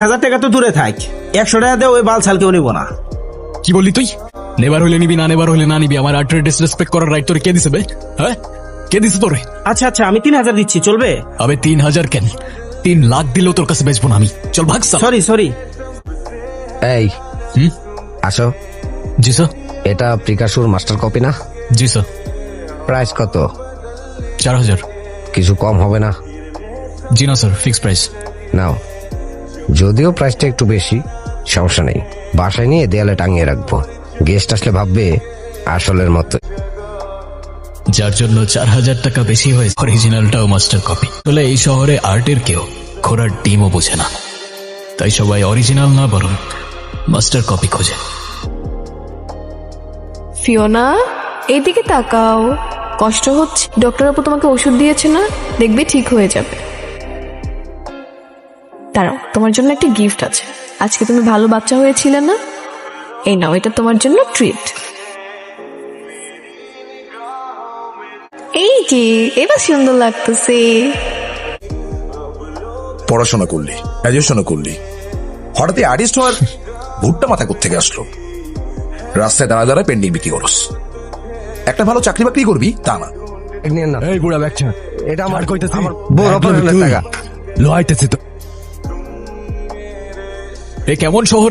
1000 টাকা তো দূরে থাক, 100 টাকা দিয়ে ওই বাল ছাল কেউ নিব না। কি বললি তুই? নেবার হইলে নিবি, না নেবার হইলে না নিবি। আমার আর্টের ডিসরেসপেক্ট করার রাইট তোরে কে দিছে বে? হ্যাঁ, কে দিছে তোরে? আচ্ছা আচ্ছা, আমি 3000 দিচ্ছি, চলবে? আবে 3000 কেন, 3 লাখ দিলেও তোর কাছে বেচবো না আমি। চল ভাগ সাল। Sorry sorry. এই আসো। জি স্যার। এটা প্রিকাশুর মাস্টার কপি না? জি স্যার। প্রাইস কত? 4000। কিছু কম হবে না? জি না স্যার, ফিক্স প্রাইস। নাও, যদিও প্রাইসটা একটু বেশি, সমস্যা নেই, বাসায় নিয়ে দেয়ালে টাঙিয়ে রাখবো। গেস্ট আসলে ভাববে আসলের মতো। যার জন্য 4000 টাকা বেশি হয়েছে, অরিজিনালটাও মাস্টার কপি। আসলে এই শহরে আর্টের কেউ ঘোড়ার ডিমও বোঝে না, তাই সবাই অরিজিনাল না বরং মাস্টার কপি খোঁজে। ফিওনা, এইদিকে তাকাও। কষ্ট হচ্ছে? ডক্টর আপু তোমাকে ওষুধ দিয়েছে না? দেখবে ঠিক হয়ে যাবে। দাঁড়াও, তোমার জন্য একটা গিফট আছে। আজকে তুমি ভালো বাচ্চা হয়েছিলে না? এই নাও, এটা তোমার জন্য ট্রিট। এই যে, এটা সুন্দর লাগতেছে। পড়াশোনা করলি, গ্রাজুয়েশনও করলি, হঠাৎ আর্টিস্ট হওয়ার ভুট্টা মাথা কোত্থেকে আসলো? রাস্তায় দাঁড়া দাঁড়ায় পেন্ডিং বিক্রি করস। একটা ভালো চাকরি বাকরি করবি তা না। নিয়েন না, এই বুড়া ব্যাগটা এটা আমার কইতেছি, আমার বউর অপারেশনের টাকা। লো আইতেছে তো। এ কেমন শহর?